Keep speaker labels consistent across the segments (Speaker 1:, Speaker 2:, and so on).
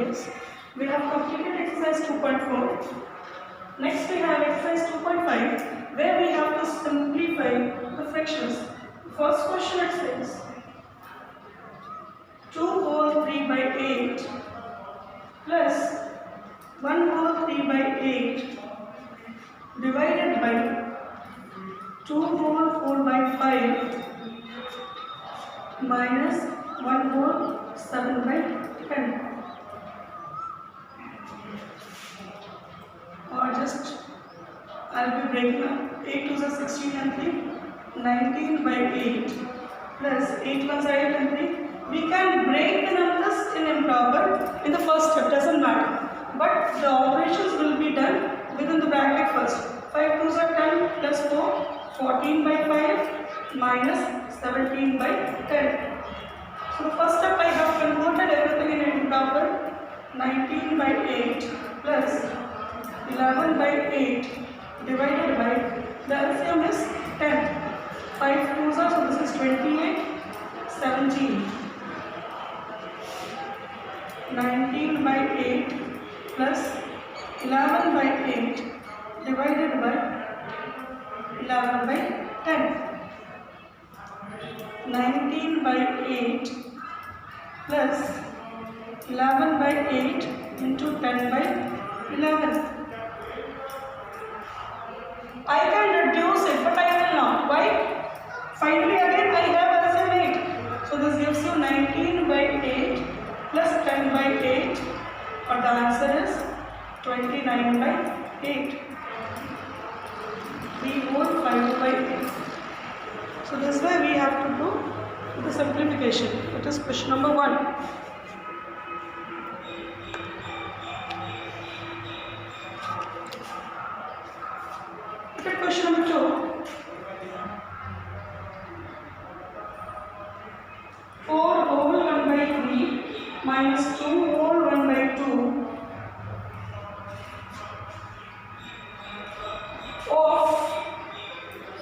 Speaker 1: days. We have completed exercise 2.4. Next we have exercise 2.5 where we have to simplify the fractions. First question it says 2 whole 3 by 8 plus 1 whole 3 by 8 divided by 2 whole 4 by 5 minus 1 whole 7 by 10. Or just I'll be breaking up 8 to the 16 and 3, 19 by 8 plus 8 plus 8 and 3. We can break the numbers in improper in the first step, doesn't matter. But the operations will be done within the bracket first. 5 2s are 10 plus 4, 14 by 5 minus 17 by 10. So the first step I have converted everything in improper. 19 by 8 plus 11 by 8 divided by, the LCM is 10. 5 2s are, so this is 28, 17. 19 by 8 plus 11 by 8 divided by 11 by 10. 19 by 8 plus 11 by 8 into 10 by 11. I can reduce it, but I will not. Why? Finally again I have LCM 8. So this gives you 19 by 8 plus 10 by 8, or the answer is 29 by 8. 3 whole 5 by 8. So this way we have to do the simplification. It is question number 1. Look at question number 2. 4 whole 1 by 3 minus 2 whole 1 by 2 of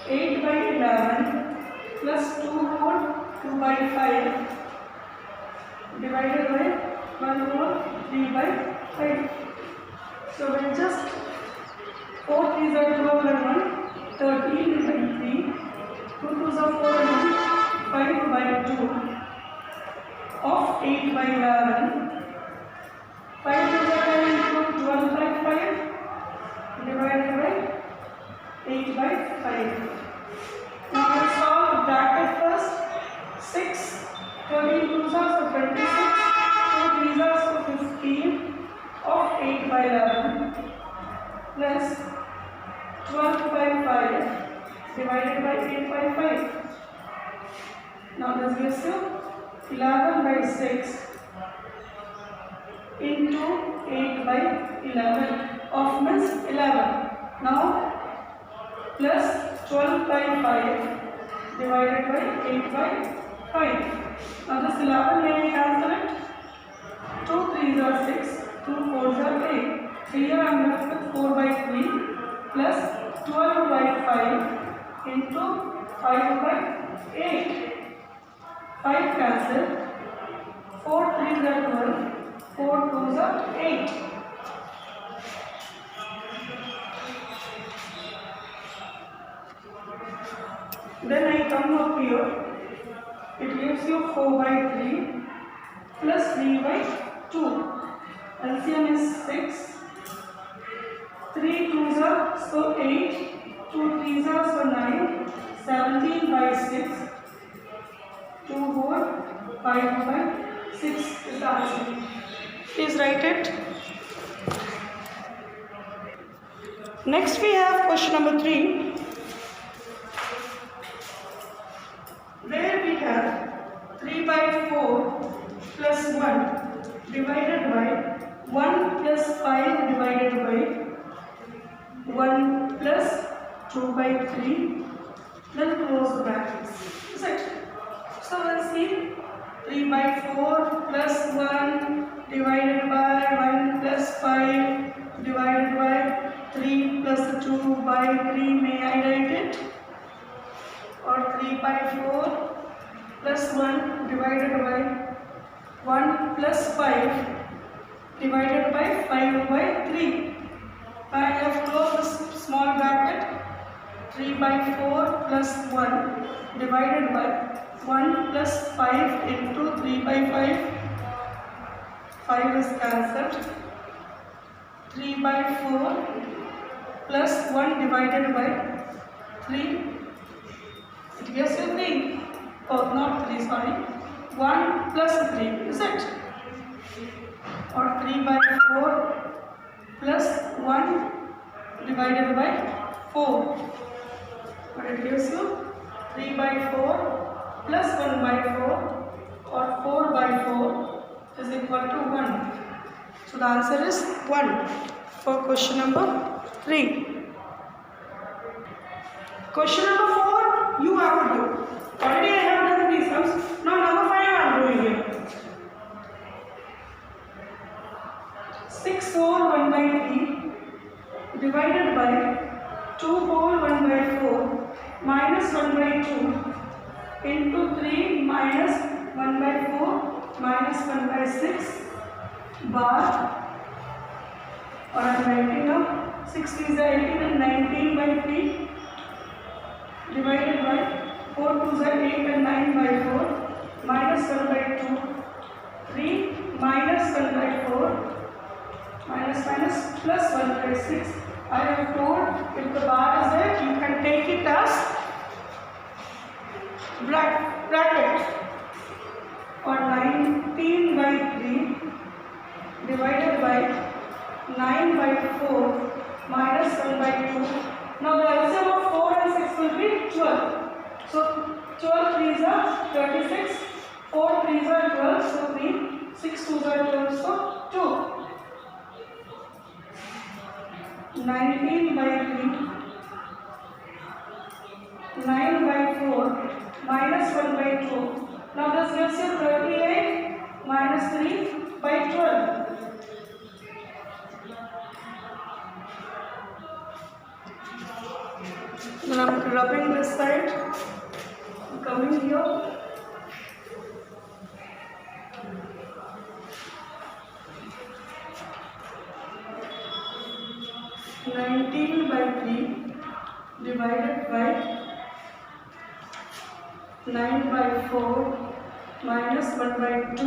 Speaker 1: 8 by 11 plus 2 whole 2 by 5 divided by 1 whole 3 by 5. So we just 4 3s are 12 and 1, 13 by 3, 2 2s are 4 and 1, 5 by 2 of 8 by 11, 5 2s are 10 into 12 by 5 divided by 8 by 5. Now let's solve bracket first. 6, 13 2s are so 26, 2 3s are so 15 of 8 by 11 plus 12 by 5 divided by 8 by 5. Now this gives you 11 by 6 into 8 by 11 of means 11. Now plus 12 by 5 divided by 8 by 5. Now this 11 may cancel it. 2 3s are 6, 2 4s are 8. So here I am left with 4 by 3 plus 12 by 5 into 5 by 8. 5 cancel. 4 3s are 12, 4 2s are 8. Then I come up here. It gives you 4 by 3 plus 3 by 2. LCM is 6. 3 2s are so 8. 2 3s are so 9. 17 by 6. 2 whole 5 by 6 is the answer. Please write it. Next we have question number 3. Where we have 3 by 4 plus 1 divided by 1 plus 5 divided by 1 plus 2 by 3, then close the brackets. Is it? So let's see. 3 by 4 plus 1 divided by 1 plus 5 divided by 3 plus 2 by 3. May I write it? Or 3 by 4 plus 1 divided by 1 plus 5 divided by 5 by 3. I have closed this small bracket. 3 by 4 plus 1 divided by 1 plus 5 into 3 by 5. 5 is cancelled. 3 by 4 plus 1 divided by 3. It gives you 3. Oh, not 3, sorry. 1 plus 3, is it? Or 3 by 4 plus 1 divided by 4. But it gives you 3 by 4 plus 1 by 4 or 4 by 4 is equal to 1. So the answer is 1 for question number 3. Question number 4 you have to do. Already I have done these sums. Now number 5 I am doing here. 6 whole 1 by 3 divided by 2 whole 1 by 4 minus 1 by 2 into 3 minus 1 by 4 minus 1 by 6 bar, or I am writing now 6 is 18 and 19 by 3 divided by 4 2 is 8 and 9 by 4 minus 1 by 2 3 minus 1 by 4 minus minus plus 1 by 6. I have told if the bar is there, you can take it as bracket, or 19 by 3 divided by 9 by 4 minus 1 by 2. Now the LCM of 4 and 6 will be 12. So 12 3s are 36, 4 3s are 12, so 3, 6 2s are 12, so 2. 19 by 3, 9 by 4 minus 1 by 2. Now this gives you 38 minus 3 by 12. Then I am rubbing this side, coming here. 19 by 3 divided by 9 by 4 minus 1 by 2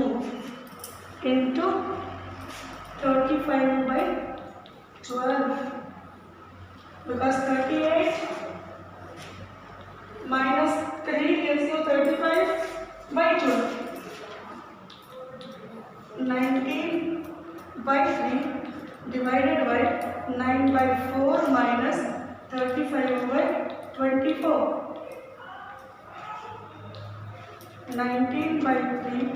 Speaker 1: into 35 by 12, because 38 minus 3 gives you 35 by 12. 19 by 3 divided by 9 by 4 minus 35 by 24. 19 by 3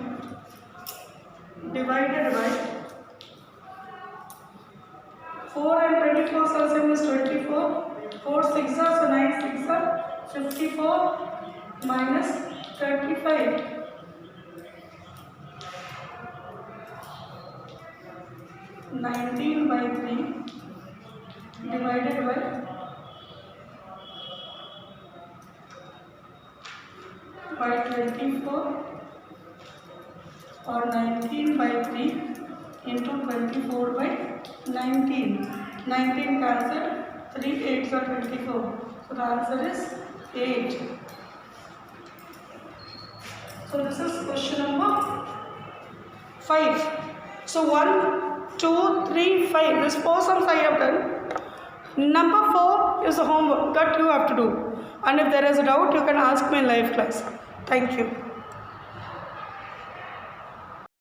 Speaker 1: divided by 4 and 24 also is 24. 4 6 are, so 9 6 are 54 minus 35. 19 by 3 divided by 24, or 19 by 3 into 24 by 19. 19 cancelled, 3 8s are 24. So the answer is 8. So this is question number 5. So 1, 2, 3, 5. This 4 sums I have done. Number 4 is the homework that you have to do. And if there is a doubt, you can ask me in live class. Thank you.